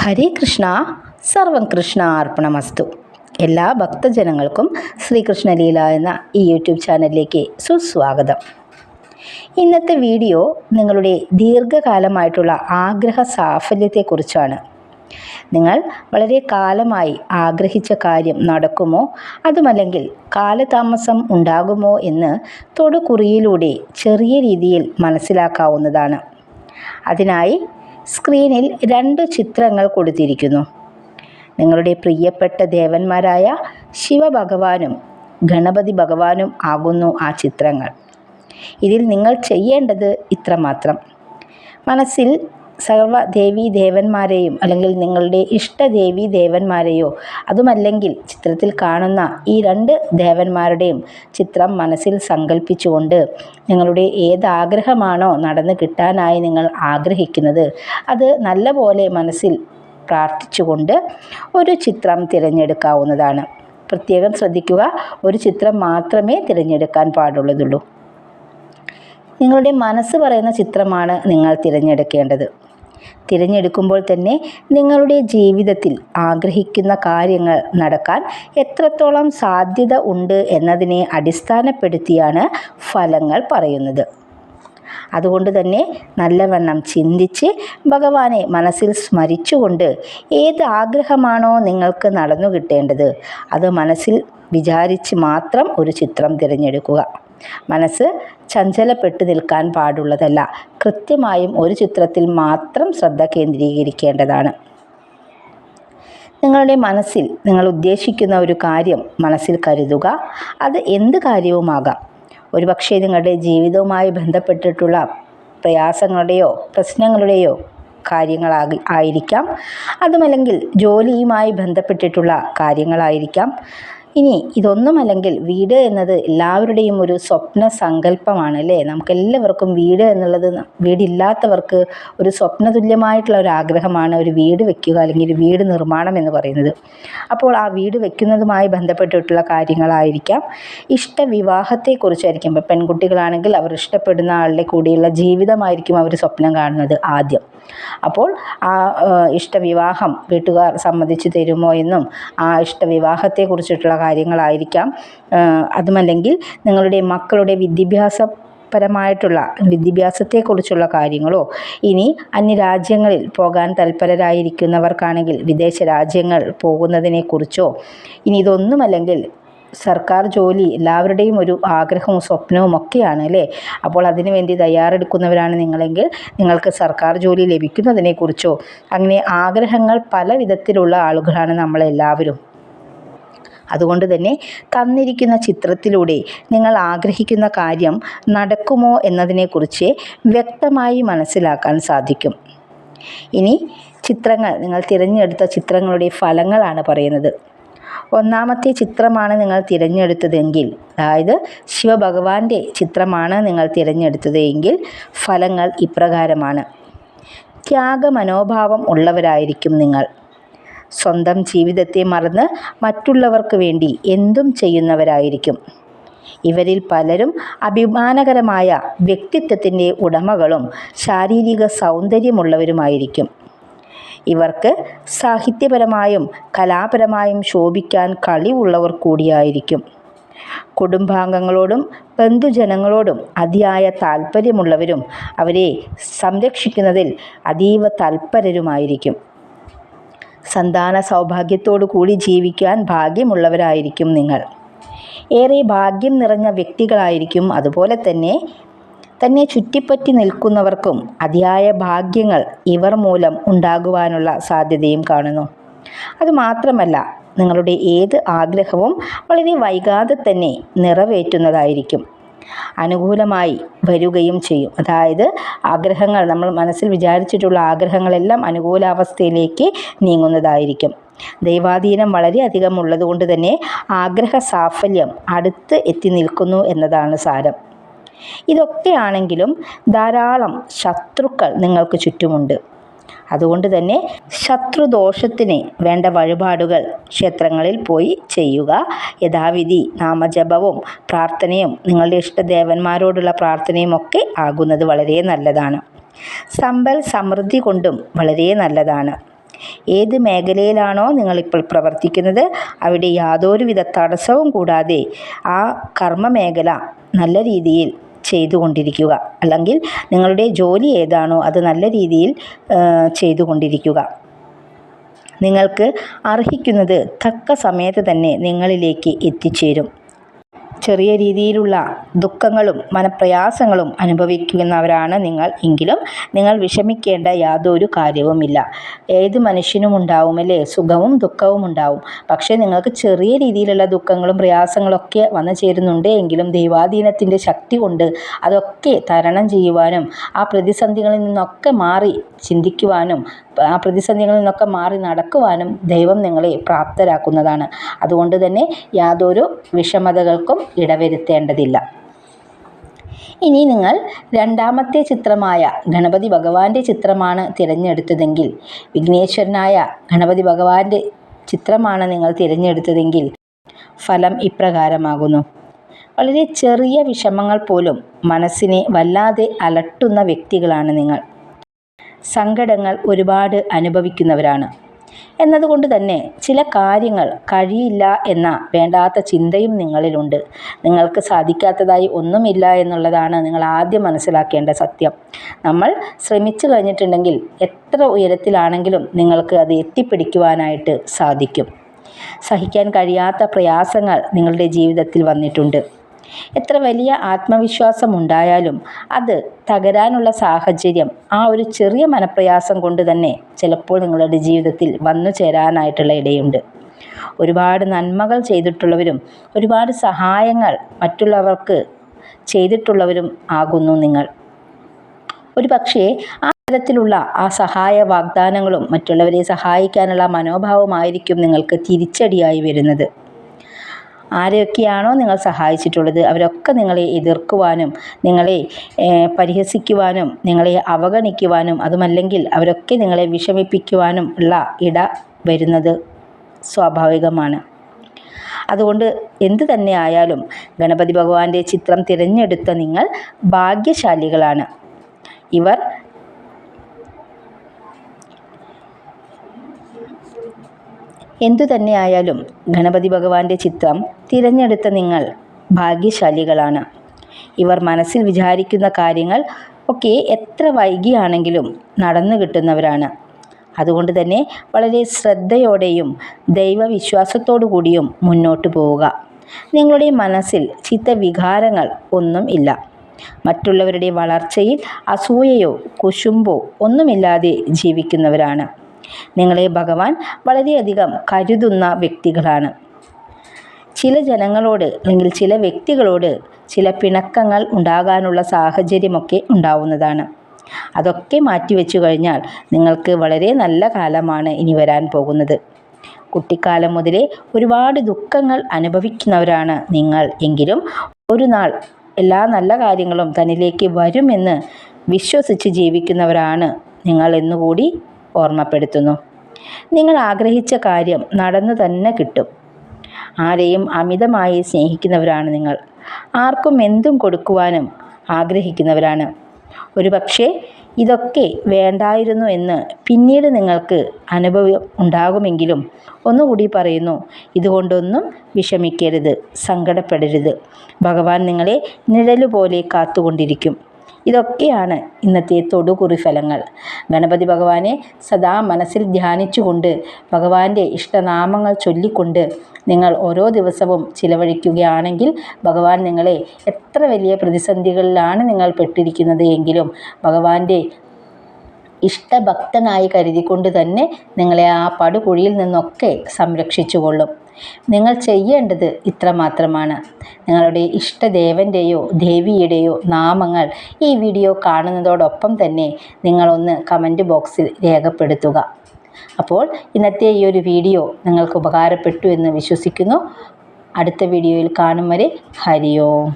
ഹരേ കൃഷ്ണ, സർവം കൃഷ്ണ അർപ്പണമസ്തു. എല്ലാ ഭക്തജനങ്ങൾക്കും ശ്രീകൃഷ്ണലീല എന്ന ഈ യൂട്യൂബ് ചാനലിലേക്ക് സുസ്വാഗതം. ഇന്നത്തെ വീഡിയോ നിങ്ങളുടെ ദീർഘകാലമായിട്ടുള്ള ആഗ്രഹ സാഫല്യത്തെക്കുറിച്ചാണ്. നിങ്ങൾ വളരെ കാലമായി ആഗ്രഹിച്ച കാര്യം നടക്കുമോ, അതുമല്ലെങ്കിൽ കാലതാമസം ഉണ്ടാകുമോ എന്ന് തൊടുകുറിയിലൂടെ ചെറിയ രീതിയിൽ മനസ്സിലാക്കാവുന്നതാണ്. അതിനായി സ്ക്രീനിൽ 2 ചിത്രങ്ങൾ കൊടുത്തിരിക്കുന്നു. നിങ്ങളുടെ പ്രിയപ്പെട്ട ദേവന്മാരായ ശിവഭഗവാനും ഗണപതി ഭഗവാനും ആകുന്നു ആ ചിത്രങ്ങൾ. ഇതിൽ നിങ്ങൾ ചെയ്യേണ്ടത് ഇത്രമാത്രം: മനസ്സിൽ സർവ്വ ദേവീ ദേവന്മാരെയും അല്ലെങ്കിൽ നിങ്ങളുടെ ഇഷ്ടദേവീ ദേവന്മാരെയോ, അതുമല്ലെങ്കിൽ ചിത്രത്തിൽ കാണുന്ന ഈ 2 ദേവന്മാരുടെയും ചിത്രം മനസ്സിൽ സങ്കല്പിച്ചുകൊണ്ട് നിങ്ങളുടെ ഏതാഗ്രഹമാണോ നടന്നു കിട്ടാനായി നിങ്ങൾ ആഗ്രഹിക്കുന്നത് അത് നല്ലപോലെ മനസ്സിൽ പ്രാർത്ഥിച്ചുകൊണ്ട് ഒരു ചിത്രം തിരഞ്ഞെടുക്കാവുന്നതാണ്. പ്രത്യേകം ശ്രദ്ധിക്കുക, ഒരു ചിത്രം മാത്രമേ തിരഞ്ഞെടുക്കാൻ പാടുള്ളതുള്ളൂ. നിങ്ങളുടെ മനസ്സ് പറയുന്ന ചിത്രമാണ് നിങ്ങൾ തിരഞ്ഞെടുക്കേണ്ടത്. തിരഞ്ഞെടുക്കുമ്പോൾ തന്നെ നിങ്ങളുടെ ജീവിതത്തിൽ ആഗ്രഹിക്കുന്ന കാര്യങ്ങൾ നടക്കാൻ എത്രത്തോളം സാധ്യത ഉണ്ട് എന്നതിനെ അടിസ്ഥാനപ്പെടുത്തിയാണ് ഫലങ്ങൾ പറയുന്നത്. അതുകൊണ്ട് തന്നെ നല്ലവണ്ണം ചിന്തിച്ച് ഭഗവാനെ മനസ്സിൽ സ്മരിച്ചുകൊണ്ട് ഏത് ആഗ്രഹമാണോ നിങ്ങൾക്ക് നടന്നു കിട്ടേണ്ടത് അത് മനസ്സിൽ വിചാരിച്ച് മാത്രം ഒരു ചിത്രം തിരഞ്ഞെടുക്കുക. മനസ്സ് ചഞ്ചലപ്പെട്ടു നിൽക്കാൻ പാടുള്ളതല്ല. കൃത്യമായും ഒരു ചിത്രത്തിൽ മാത്രം ശ്രദ്ധ കേന്ദ്രീകരിക്കേണ്ടതാണ്. നിങ്ങളുടെ മനസ്സിൽ നിങ്ങൾ ഉദ്ദേശിക്കുന്ന ഒരു കാര്യം മനസ്സിൽ കരുതുക. അത് എന്ത് കാര്യവുമാകാം. ഒരുപക്ഷെ നിങ്ങളുടെ ജീവിതവുമായി ബന്ധപ്പെട്ടിട്ടുള്ള പ്രയാസങ്ങളുടെയോ പ്രശ്നങ്ങളുടെയോ കാര്യങ്ങളായിരിക്കാം, അതുമല്ലെങ്കിൽ ജോലിയുമായി ബന്ധപ്പെട്ടിട്ടുള്ള കാര്യങ്ങളായിരിക്കാം. ഇനി ഇതൊന്നുമല്ലെങ്കിൽ വീട് എന്നത് എല്ലാവരുടെയും ഒരു സ്വപ്ന സങ്കല്പമാണ് അല്ലേ? നമുക്കെല്ലാവർക്കും വീട് എന്നുള്ളത്, വീടില്ലാത്തവർക്ക് ഒരു സ്വപ്നതുല്യമായിട്ടുള്ള ഒരു ആഗ്രഹമാണ് ഒരു വീട് വയ്ക്കുക അല്ലെങ്കിൽ ഒരു വീട് നിർമ്മാണം എന്ന് പറയുന്നത്. അപ്പോൾ ആ വീട് വയ്ക്കുന്നതുമായി ബന്ധപ്പെട്ടിട്ടുള്ള കാര്യങ്ങളായിരിക്കാം. ഇഷ്ടവിവാഹത്തെക്കുറിച്ചായിരിക്കും. ഇപ്പോൾ പെൺകുട്ടികളാണെങ്കിൽ അവർ ഇഷ്ടപ്പെടുന്ന ആളുടെ കൂടെയുള്ള ജീവിതമായിരിക്കും അവർ സ്വപ്നം കാണുന്നത് ആദ്യം. അപ്പോൾ ആ ഇഷ്ടവിവാഹം വീട്ടുകാർ സമ്മതിച്ചു തരുമോ എന്നും ആ ഇഷ്ടവിവാഹത്തെക്കുറിച്ചിട്ടുള്ള കാര്യങ്ങളായിരിക്കാം. അതുമല്ലെങ്കിൽ നിങ്ങളുടെ മക്കളുടെ വിദ്യാഭ്യാസത്തെക്കുറിച്ചുള്ള കാര്യങ്ങളോ, ഇനി അന്യരാജ്യങ്ങളിൽ പോകാൻ തൽപരരായിരിക്കുന്നവർക്കാണെങ്കിൽ വിദേശ രാജ്യങ്ങൾ പോകുന്നതിനെക്കുറിച്ചോ, ഇനി ഇതൊന്നുമല്ലെങ്കിൽ സർക്കാർ ജോലി എല്ലാവരുടെയും ഒരു ആഗ്രഹവും സ്വപ്നവും ഒക്കെയാണ് അല്ലേ? അപ്പോൾ അതിനു വേണ്ടി തയ്യാറെടുക്കുന്നവരാണ് നിങ്ങളെങ്കിൽ നിങ്ങൾക്ക് സർക്കാർ ജോലി ലഭിക്കുന്നതിനെക്കുറിച്ചോ, അങ്ങനെ ആഗ്രഹങ്ങൾ പല വിധത്തിലുള്ള ആളുകളാണ് നമ്മളെല്ലാവരും. അതുകൊണ്ട് തന്നെ തന്നിരിക്കുന്ന ചിത്രത്തിലൂടെ നിങ്ങൾ ആഗ്രഹിക്കുന്ന കാര്യം നടക്കുമോ എന്നതിനെക്കുറിച്ച് വ്യക്തമായി മനസ്സിലാക്കാൻ സാധിക്കും. ഇനി ചിത്രങ്ങൾ, നിങ്ങൾ തിരഞ്ഞെടുത്ത ചിത്രങ്ങളുടെ ഫലങ്ങളാണ് പറയുന്നത്. ഒന്നാമത്തെ ചിത്രമാണ് നിങ്ങൾ തിരഞ്ഞെടുത്തതെങ്കിൽ, അതായത് ശിവഭഗവാന്റെ ചിത്രമാണ് നിങ്ങൾ തിരഞ്ഞെടുത്തത് എങ്കിൽ ഫലങ്ങൾ ഇപ്രകാരമാണ്. ത്യാഗമനോഭാവം ഉള്ളവരായിരിക്കും നിങ്ങൾ. സ്വന്തം ജീവിതത്തെ മറന്ന് മറ്റുള്ളവർക്ക് വേണ്ടി എന്തും ചെയ്യുന്നവരായിരിക്കും. ഇവരിൽ പലരും അഭിമാനകരമായ വ്യക്തിത്വത്തിൻ്റെ ഉടമകളും ശാരീരിക സൗന്ദര്യമുള്ളവരുമായിരിക്കും. ഇവർക്ക് സാഹിത്യപരമായും കലാപരമായും ശോഭിക്കാൻ കഴിവുള്ളവർ കൂടിയായിരിക്കും. കുടുംബാംഗങ്ങളോടും ബന്ധുജനങ്ങളോടും അതിയായ താല്പര്യമുള്ളവരും അവരെ സംരക്ഷിക്കുന്നതിൽ അതീവ തൽപരരുമായിരിക്കും. സന്താന സൗഭാഗ്യത്തോടു കൂടി ജീവിക്കാൻ ഭാഗ്യമുള്ളവരായിരിക്കും നിങ്ങൾ. ഏറെ ഭാഗ്യം നിറഞ്ഞ വ്യക്തികളായിരിക്കും. അതുപോലെ തന്നെ ചുറ്റിപ്പറ്റി നിൽക്കുന്നവർക്കും അതിയായ ഭാഗ്യങ്ങൾ ഇവർ മൂലം ഉണ്ടാകുവാനുള്ള സാധ്യതയും കാണുന്നു. അതുമാത്രമല്ല, നിങ്ങളുടെ ഏത് ആഗ്രഹവും വളരെ വൈകാതെ തന്നെ നിറവേറ്റുന്നതായിരിക്കും. അനുകൂലമായി വരികയും ചെയ്യും. അതായത് ആഗ്രഹങ്ങൾ, നമ്മൾ മനസ്സിൽ വിചാരിച്ചിട്ടുള്ള ആഗ്രഹങ്ങളെല്ലാം അനുകൂലാവസ്ഥയിലേക്ക് നീങ്ങുന്നതായിരിക്കും. ദൈവാധീനം വളരെയധികം ഉള്ളതുകൊണ്ട് തന്നെ ആഗ്രഹ സാഫല്യം അടുത്ത് എത്തി നിൽക്കുന്നു എന്നതാണ് സാരം. ഇതൊക്കെയാണെങ്കിലും ധാരാളം ശത്രുക്കൾ നിങ്ങൾക്ക് ചുറ്റുമുണ്ട്. അതുകൊണ്ട് തന്നെ ശത്രുദോഷത്തിന് വേണ്ട വഴിപാടുകൾ ക്ഷേത്രങ്ങളിൽ പോയി ചെയ്യുക. യഥാവിധി നാമജപവും പ്രാർത്ഥനയും നിങ്ങളുടെ ഇഷ്ടദേവന്മാരോടുള്ള പ്രാർത്ഥനയും ഒക്കെ ആകുന്നത് വളരെ നല്ലതാണ്. സമ്പൽ സമൃദ്ധി കൊണ്ടും വളരെ നല്ലതാണ്. ഏത് മേഖലയിലാണോ നിങ്ങളിപ്പോൾ പ്രവർത്തിക്കുന്നത് അവിടെ യാതൊരുവിധ തടസ്സവും കൂടാതെ ആ കർമ്മ മേഖല നല്ല രീതിയിൽ ചെയ്തുകൊണ്ടിരിക്കുക. അല്ലെങ്കിൽ നിങ്ങളുടെ ജോലി ഏതാണോ അത് നല്ല രീതിയിൽ ചെയ്തുകൊണ്ടിരിക്കുക. നിങ്ങൾക്ക് അർഹിക്കുന്നത് തക്ക സമയത്ത് തന്നെ നിങ്ങളിലേക്ക് എത്തിച്ചേരും. ചെറിയ രീതിയിലുള്ള ദുഃഖങ്ങളും മനപ്രയാസങ്ങളും അനുഭവിക്കുന്നവരാണ് നിങ്ങൾ എങ്കിലും നിങ്ങൾ വിഷമിക്കേണ്ട യാതൊരു കാര്യവുമില്ല. ഏത് മനുഷ്യനും ഉണ്ടാവുമല്ലേ, സുഖവും ദുഃഖവും ഉണ്ടാവും. പക്ഷേ നിങ്ങൾക്ക് ചെറിയ രീതിയിലുള്ള ദുഃഖങ്ങളും പ്രയാസങ്ങളൊക്കെ വന്നു ചേരുന്നുണ്ട് എങ്കിലും ദൈവാധീനത്തിൻ്റെ ശക്തി കൊണ്ട് അതൊക്കെ തരണം ചെയ്യുവാനും ആ പ്രതിസന്ധികളിൽ നിന്നൊക്കെ മാറി ചിന്തിക്കുവാനും ആ പ്രതിസന്ധികളിൽ നിന്നൊക്കെ മാറി നടക്കുവാനും ദൈവം നിങ്ങളെ പ്രാപ്തരാക്കുന്നതാണ്. അതുകൊണ്ട് തന്നെ യാതൊരു വിഷമതകൾക്കും ഇടവരുത്തേണ്ടതില്ല. ഇനി നിങ്ങൾ രണ്ടാമത്തെ ചിത്രമായ ഗണപതി ഭഗവാന്റെ ചിത്രമാണ് തിരഞ്ഞെടുത്തതെങ്കിൽ, വിഘ്നേശ്വരനായ ഗണപതി ഭഗവാന്റെ ചിത്രമാണ് നിങ്ങൾ തിരഞ്ഞെടുത്തതെങ്കിൽ ഫലം ഇപ്രകാരമാകുന്നു. വളരെ ചെറിയ വിഷമങ്ങൾ പോലും മനസ്സിനെ വല്ലാതെ അലട്ടുന്ന വ്യക്തികളാണ് നിങ്ങൾ. സങ്കടങ്ങൾ ഒരുപാട് അനുഭവിക്കുന്നവരാണ്. എന്നതുകൊണ്ട് തന്നെ ചില കാര്യങ്ങൾ കഴിയില്ല എന്ന വേണ്ടാത്ത ചിന്തയും നിങ്ങളിലുണ്ട്. നിങ്ങൾക്ക് സാധിക്കാത്തതായി ഒന്നുമില്ല എന്നുള്ളതാണ് നിങ്ങൾ ആദ്യം മനസ്സിലാക്കേണ്ട സത്യം. നമ്മൾ ശ്രമിച്ചു കഴിഞ്ഞിട്ടുണ്ടെങ്കിൽ എത്ര ഉയരത്തിലാണെങ്കിലും നിങ്ങൾക്ക് അത് എത്തിപ്പിടിക്കുവാനായിട്ട് സാധിക്കും. സഹിക്കാൻ കഴിയാത്ത പ്രയാസങ്ങൾ നിങ്ങളുടെ ജീവിതത്തിൽ വന്നിട്ടുണ്ട്. എത്ര വലിയ ആത്മവിശ്വാസം ഉണ്ടായാലും അത് തകരാനുള്ള സാഹചര്യം ആ ഒരു ചെറിയ മനപ്രയാസം കൊണ്ട് തന്നെ ചിലപ്പോൾ നിങ്ങളുടെ ജീവിതത്തിൽ വന്നു ചേരാനായിട്ടുള്ള ഇടയുണ്ട്. ഒരുപാട് നന്മകൾ ചെയ്തിട്ടുള്ളവരും ഒരുപാട് സഹായങ്ങൾ മറ്റുള്ളവർക്ക് ചെയ്തിട്ടുള്ളവരും ആകുന്നു നിങ്ങൾ. ഒരു പക്ഷേ ആ തരത്തിലുള്ള ആ സഹായ വാഗ്ദാനങ്ങളും മറ്റുള്ളവരെ സഹായിക്കാനുള്ള മനോഭാവമായിരിക്കും നിങ്ങൾക്ക് തിരിച്ചടിയായി വരുന്നത്. ആരെയൊക്കെയാണോ നിങ്ങൾ സഹായിച്ചിട്ടുള്ളത് അവരൊക്കെ നിങ്ങളെ എതിർക്കുവാനും നിങ്ങളെ പരിഹസിക്കുവാനും നിങ്ങളെ അവഗണിക്കുവാനും അതുമല്ലെങ്കിൽ അവരൊക്കെ നിങ്ങളെ വിഷമിപ്പിക്കുവാനും ഉള്ള ഇട വരുന്നത് സ്വാഭാവികമാണ്. അതുകൊണ്ട് എന്തു തന്നെ ആയാലും ഗണപതി ഭഗവാന്റെ ചിത്രം തിരഞ്ഞെടുത്ത നിങ്ങൾ ഭാഗ്യശാലികളാണ്. ഇവർ എന്തു തന്നെയായാലും ഗണപതി ഭഗവാന്റെ ചിത്രം തിരഞ്ഞെടുത്ത നിങ്ങൾ ഭാഗ്യശാലികളാണ്. ഇവർ മനസ്സിൽ വിചാരിക്കുന്ന കാര്യങ്ങൾ ഒക്കെ എത്ര വൈകിയാണെങ്കിലും നടന്നു കിട്ടുന്നവരാണ്. അതുകൊണ്ട് തന്നെ വളരെ ശ്രദ്ധയോടെയും ദൈവവിശ്വാസത്തോടു കൂടിയും മുന്നോട്ട് പോവുക. നിങ്ങളുടെ മനസ്സിൽ ചിത്തവികാരങ്ങൾ ഒന്നും ഇല്ല. മറ്റുള്ളവരുടെ വളർച്ചയിൽ അസൂയയോ കുശുമ്പോ ഒന്നുമില്ലാതെ ജീവിക്കുന്നവരാണ്. നിങ്ങളെ ഭഗവാൻ വളരെയധികം കരുതുന്ന വ്യക്തികളാണ്. ചില ജനങ്ങളോട് അല്ലെങ്കിൽ ചില വ്യക്തികളോട് ചില പിണക്കങ്ങൾ ഉണ്ടാകാനുള്ള സാഹചര്യമൊക്കെ ഉണ്ടാവുന്നതാണ്. അതൊക്കെ മാറ്റിവെച്ചു കഴിഞ്ഞാൽ നിങ്ങൾക്ക് വളരെ നല്ല കാലമാണ് ഇനി വരാൻ പോകുന്നത്. കുട്ടിക്കാലം മുതലേ ഒരുപാട് ദുഃഖങ്ങൾ അനുഭവിക്കുന്നവരാണ് നിങ്ങൾ എങ്കിലും ഒരു നാൾ എല്ലാ നല്ല കാര്യങ്ങളും തന്നിലേക്ക് വരുമെന്ന് വിശ്വസിച്ച് ജീവിക്കുന്നവരാണ് നിങ്ങൾ എന്നുകൂടി ഓർമ്മപ്പെടുത്തുന്നു. നിങ്ങൾ ആഗ്രഹിച്ച കാര്യം നടന്നു തന്നെ കിട്ടും. ആരെയും അമിതമായി സ്നേഹിക്കുന്നവരാണ് നിങ്ങൾ. ആർക്കും എന്തും കൊടുക്കുവാനും ആഗ്രഹിക്കുന്നവരാണ്. ഒരുപക്ഷെ ഇതൊക്കെ വേണ്ടായിരുന്നു എന്ന് പിന്നീട് നിങ്ങൾക്ക് അനുഭവം ഉണ്ടാകുമെങ്കിലും ഒന്നുകൂടി പറയുന്നു, ഇതുകൊണ്ടൊന്നും വിഷമിക്കരുത്, സങ്കടപ്പെടരുത്. ഭഗവാൻ നിങ്ങളെ നിഴലുപോലെ കാത്തുകൊണ്ടിരിക്കും. ഇതൊക്കെയാണ് ഇന്നത്തെ തൊടുകുറി ഫലങ്ങൾ. ഗണപതി ഭഗവാനെ സദാ മനസ്സിൽ ധ്യാനിച്ചുകൊണ്ട് ഭഗവാന്റെ ഇഷ്ടനാമങ്ങൾ ചൊല്ലിക്കൊണ്ട് നിങ്ങൾ ഓരോ ദിവസവും ചിലവഴിക്കുകയാണെങ്കിൽ ഭഗവാൻ നിങ്ങളെ എത്ര വലിയ പ്രതിസന്ധികളിലാണ് നിങ്ങൾ പെട്ടിരിക്കുന്നത് എങ്കിലും ഭഗവാന്റെ ഇഷ്ടഭക്തനായി കരുതിക്കൊണ്ട് തന്നെ നിങ്ങളെ ആ പടുകുഴിയിൽ നിന്നൊക്കെ സംരക്ഷിച്ചുകൊള്ളും. നിങ്ങൾ ചെയ്യേണ്ടത് ഇത്ര മാത്രമാണ്. നിങ്ങളുടെ ഇഷ്ടദേവൻ്റെയോ ദേവിയുടെയോ നാമങ്ങൾ ഈ വീഡിയോ കാണുന്നതോടൊപ്പം തന്നെ നിങ്ങളൊന്ന് കമൻറ്റ് ബോക്സിൽ രേഖപ്പെടുത്തുക. അപ്പോൾ ഇന്നത്തെ ഈ ഒരു വീഡിയോ നിങ്ങൾക്ക് ഉപകാരപ്പെട്ടു എന്ന് വിശ്വസിക്കുന്നു. അടുത്ത വീഡിയോയിൽ കാണും വരെ ഹരി ഓം.